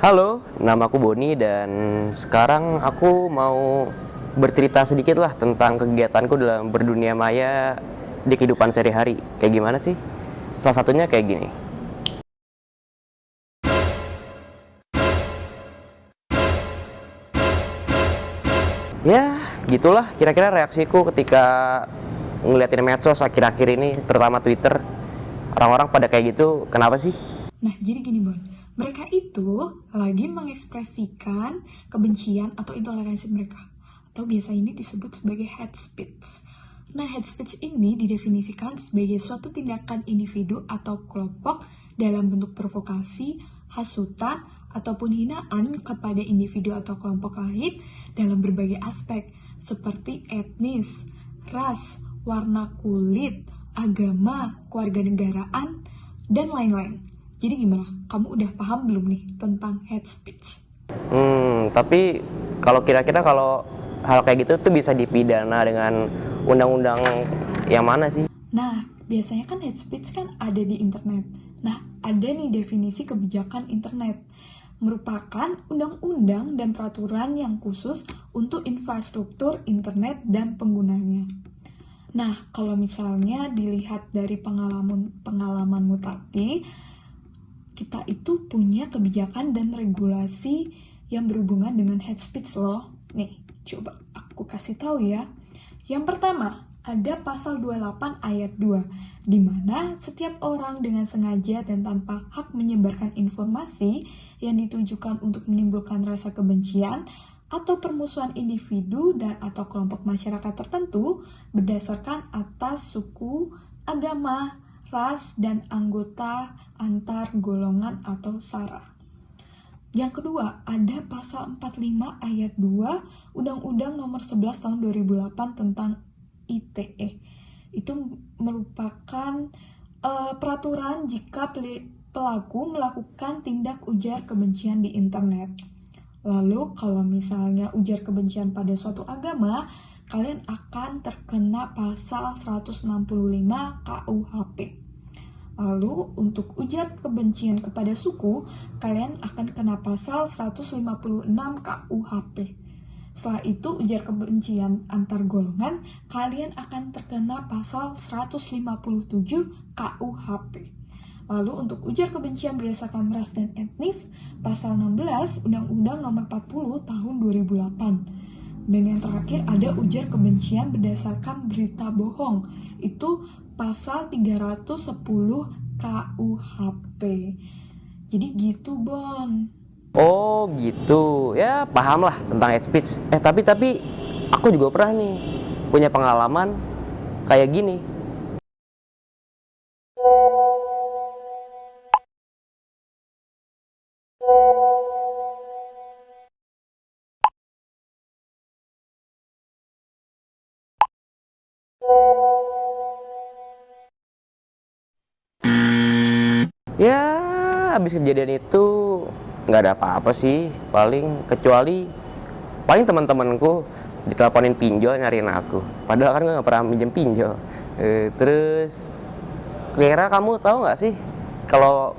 Halo, nama aku Boni dan sekarang aku mau bercerita sedikit lah tentang kegiatanku dalam berdunia maya di kehidupan sehari-hari. Kayak gimana sih? Salah satunya kayak gini. Ya, gitulah kira-kira reaksiku ketika ngeliatin medsos akhir-akhir ini, terutama Twitter. Orang-orang pada kayak gitu, kenapa sih? Nah, jadi gini, Bon. Mereka itu lagi mengekspresikan kebencian atau intoleransi mereka. Atau biasa ini disebut sebagai hate speech. Nah, hate speech ini didefinisikan sebagai suatu tindakan individu atau kelompok dalam bentuk provokasi, hasutan, ataupun hinaan kepada individu atau kelompok lain dalam berbagai aspek seperti etnis, ras, warna kulit, agama, kewarganegaraan, dan lain-lain. Jadi gimana? Kamu udah paham belum nih tentang hate speech? Tapi kalau hal kayak gitu tuh bisa dipidana dengan undang-undang yang mana sih? Nah, biasanya kan hate speech kan ada di internet. Nah, ada nih definisi kebijakan internet. Merupakan undang-undang dan peraturan yang khusus untuk infrastruktur internet dan penggunanya. Nah, kalau misalnya dilihat dari pengalamanmu tadi, kita itu punya kebijakan dan regulasi yang berhubungan dengan hate speech loh. Nih, coba aku kasih tahu ya. Yang pertama, ada pasal 28 ayat 2, di mana setiap orang dengan sengaja dan tanpa hak menyebarkan informasi yang ditujukan untuk menimbulkan rasa kebencian atau permusuhan individu dan atau kelompok masyarakat tertentu berdasarkan atas suku, agama, ras, dan anggota antar golongan atau sara. Yang kedua, ada pasal 45 ayat 2 Undang-Undang Nomor 11 tahun 2008 tentang ITE. Itu merupakan peraturan jika pelaku melakukan tindak ujar kebencian di internet. Lalu, kalau misalnya ujar kebencian pada suatu agama, kalian akan terkena pasal 165 KUHP. Lalu, untuk ujar kebencian kepada suku, kalian akan kena pasal 156 KUHP. Setelah itu, ujar kebencian antar golongan, kalian akan terkena pasal 157 KUHP. Lalu, untuk ujar kebencian berdasarkan ras dan etnis, pasal 16 Undang-Undang Nomor 40 Tahun 2008. Dan yang terakhir ada ujar kebencian berdasarkan berita bohong. Itu pasal 310 KUHP. Jadi gitu, Bon. Oh gitu, ya paham lah tentang hate speech. Tapi aku juga pernah nih punya pengalaman kayak gini. Ya, habis kejadian itu nggak ada apa-apa sih, paling teman-temanku diteleponin pinjol nyariin aku. Padahal kan gue nggak pernah minjem pinjol. Terus, kira kamu tahu nggak sih kalau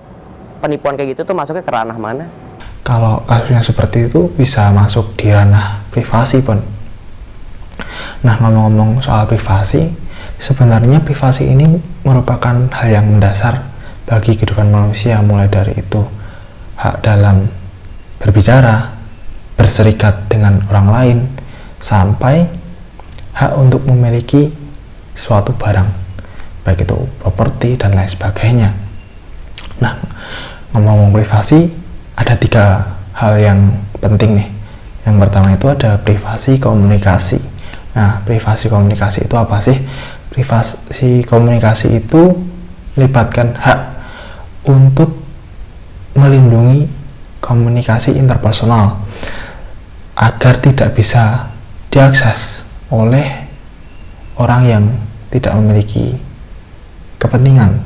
penipuan kayak gitu tuh masuknya ke ranah mana? Kalau kasusnya seperti itu bisa masuk di ranah privasi, Pon. Nah, ngomong-ngomong soal privasi, sebenarnya privasi ini merupakan hal yang mendasar bagi kehidupan manusia, mulai dari itu hak dalam berbicara, berserikat dengan orang lain, sampai hak untuk memiliki suatu barang, baik itu properti dan lain sebagainya. Nah, ngomong-ngomong privasi, ada 3 hal yang penting nih. Yang pertama itu ada privasi komunikasi. Nah, privasi komunikasi itu apa sih? Privasi komunikasi itu melibatkan hak untuk melindungi komunikasi interpersonal agar tidak bisa diakses oleh orang yang tidak memiliki kepentingan,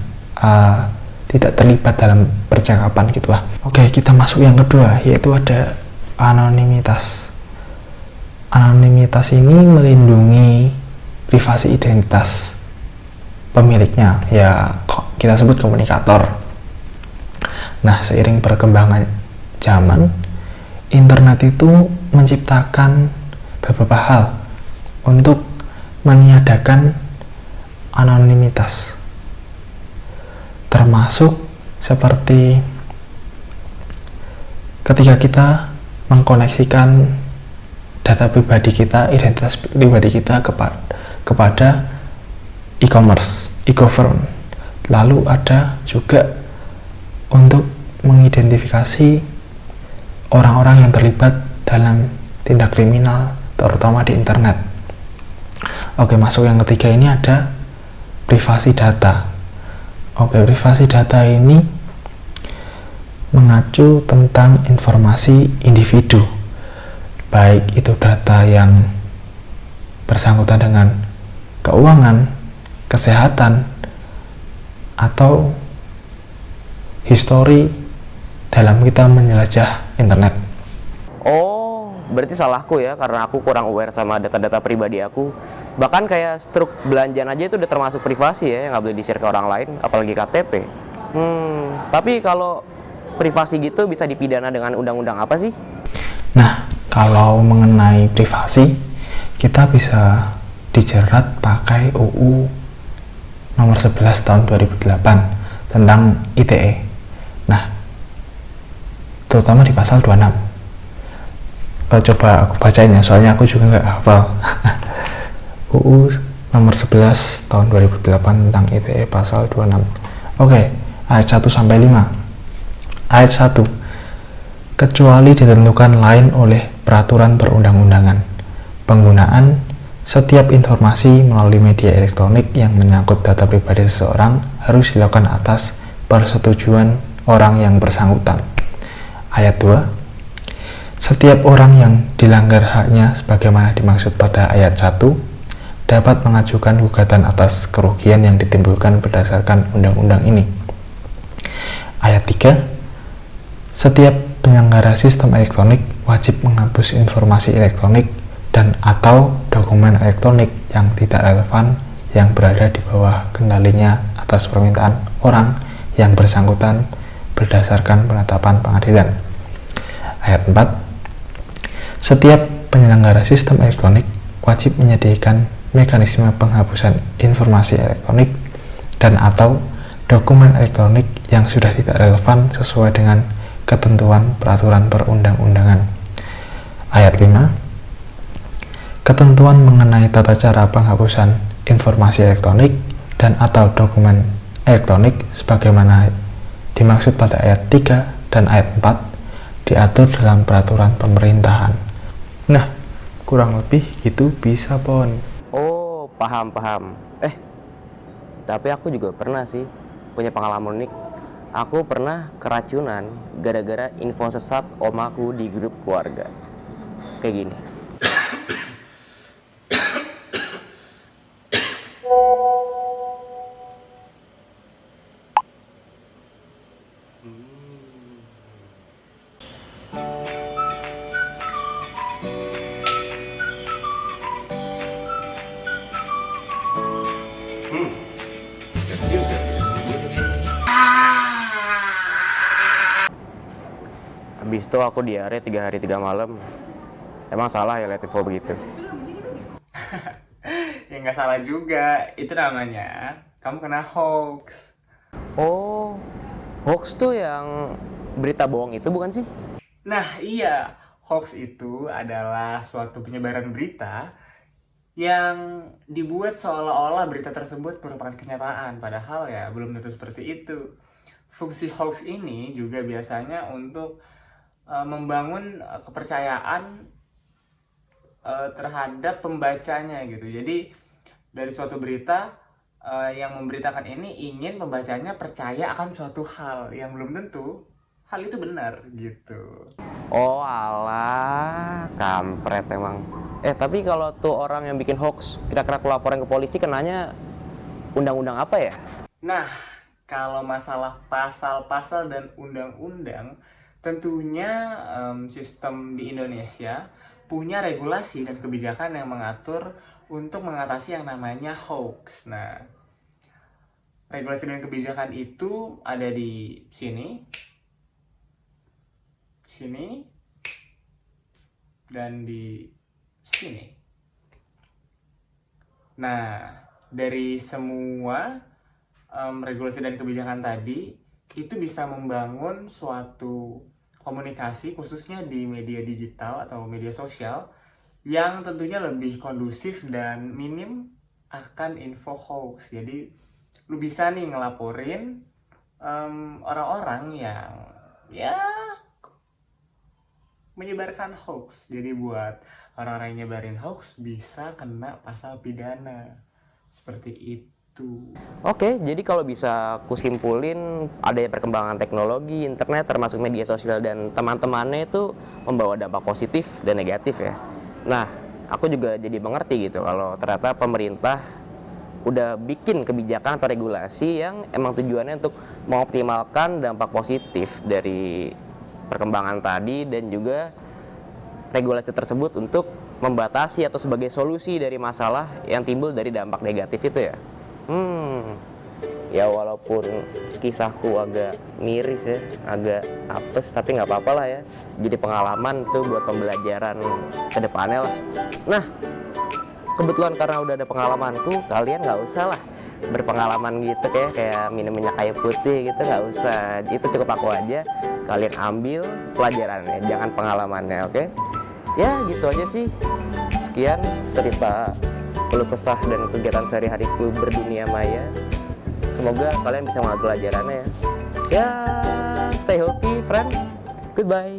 tidak terlibat dalam percakapan gitu lah. Oke, kita masuk yang kedua, yaitu ada anonimitas. Anonimitas ini melindungi privasi identitas pemiliknya, ya kita sebut komunikator. Nah, seiring zaman, internet itu menciptakan beberapa hal untuk meniadakan anonimitas, termasuk seperti ketika kita mengkoneksikan data pribadi kita, identitas pribadi kita kepada e-commerce, e-government. Lalu ada juga untuk mengidentifikasi orang-orang yang terlibat dalam tindak kriminal, terutama di internet. Oke, masuk yang ketiga ini ada privasi data. Oke, privasi data ini mengacu tentang informasi individu, baik itu data yang bersangkutan dengan keuangan, kesehatan, atau histori dalam kita menjelajah internet. Oh, berarti salahku ya, karena aku kurang aware sama data-data pribadi aku. Bahkan kayak struk belanjaan aja itu udah termasuk privasi ya, nggak boleh di-share ke orang lain, apalagi KTP. Tapi kalau privasi gitu bisa dipidana dengan undang-undang apa sih? Nah, kalau mengenai privasi, kita bisa dijerat pakai UU nomor 11 tahun 2008 tentang ITE. Nah, terutama di pasal 26. Coba aku bacain ya, soalnya aku juga nggak hafal. UU nomor 11 tahun 2008 tentang ITE pasal 26. Oke, ayat 1 sampai 5. Ayat 1. Kecuali ditentukan lain oleh peraturan perundang-undangan, penggunaan setiap informasi melalui media elektronik yang menyangkut data pribadi seseorang harus dilakukan atas persetujuan orang yang bersangkutan. Ayat 2. Setiap orang yang dilanggar haknya sebagaimana dimaksud pada ayat 1 dapat mengajukan gugatan atas kerugian yang ditimbulkan berdasarkan undang-undang ini. Ayat 3. Setiap penyelenggara sistem elektronik wajib menghapus informasi elektronik dan atau dokumen elektronik yang tidak relevan yang berada di bawah kendalinya atas permintaan orang yang bersangkutan berdasarkan penetapan pengadilan. Ayat 4. Setiap penyelenggara sistem elektronik wajib menyediakan mekanisme penghapusan informasi elektronik dan atau dokumen elektronik yang sudah tidak relevan sesuai dengan ketentuan peraturan perundang-undangan. Ayat 5. Ketentuan mengenai tata cara penghapusan informasi elektronik dan atau dokumen elektronik sebagaimana dimaksud pada ayat 3 dan ayat 4 diatur dalam peraturan pemerintahan. Nah, kurang lebih gitu bisa, Pon. Oh, paham. Tapi aku juga pernah sih punya pengalaman unik. Aku pernah keracunan gara-gara info sesat om aku di grup keluarga. Kayak gini. Habis itu aku diare 3 hari 3 malam. Emang salah ya liat info begitu? Ya nggak salah juga, itu namanya kamu kena hoax. Oh, hoax tuh yang berita bohong itu bukan sih? Nah iya, hoax itu adalah suatu penyebaran berita yang dibuat seolah-olah berita tersebut merupakan kenyataan, padahal ya belum tentu seperti itu. Fungsi hoax ini juga biasanya untuk membangun kepercayaan terhadap pembacanya gitu. Jadi dari suatu berita yang memberitakan ini ingin pembacanya percaya akan suatu hal yang belum tentu hal itu benar gitu. Oh alah, kampret emang. Tapi kalau tuh orang yang bikin hoax kira-kira aku laporin ke polisi kenanya undang-undang apa ya? Nah, kalau masalah pasal-pasal dan undang-undang, tentunya sistem di Indonesia punya regulasi dan kebijakan yang mengatur untuk mengatasi yang namanya hoax. Nah, regulasi dan kebijakan itu ada di sini. sini, dan di sini. Nah, dari semua regulasi dan kebijakan tadi, itu bisa membangun suatu komunikasi khususnya di media digital atau media sosial yang tentunya lebih kondusif dan minim akan info hoax. Jadi lu bisa nih ngelaporin orang-orang yang ya menyebarkan hoax. Jadi buat orang-orang yang nyebarin hoax bisa kena pasal pidana. Seperti itu. Oke, jadi kalau bisa aku simpulin, adanya perkembangan teknologi, internet, termasuk media sosial dan teman-temannya itu membawa dampak positif dan negatif ya. Nah, aku juga jadi mengerti gitu kalau ternyata pemerintah udah bikin kebijakan atau regulasi yang emang tujuannya untuk mengoptimalkan dampak positif dari perkembangan tadi dan juga regulasi tersebut untuk membatasi atau sebagai solusi dari masalah yang timbul dari dampak negatif itu ya. Ya walaupun kisahku agak miris ya, agak apes, tapi nggak apa-apa lah ya. Jadi pengalaman tuh buat pembelajaran ke depannya lah. Nah, kebetulan karena udah ada pengalamanku, kalian nggak usah lah berpengalaman gitu kayak minum minyak kayu putih gitu, nggak usah. Itu cukup aku aja. Kalian ambil pelajarannya, jangan pengalamannya, oke? Ya gitu aja sih. Sekian cerita keluh kesah dan kegiatan sehari-hariku berdunia maya. Semoga kalian bisa mengambil pelajarannya ya. Ya, stay healthy, friend. Goodbye.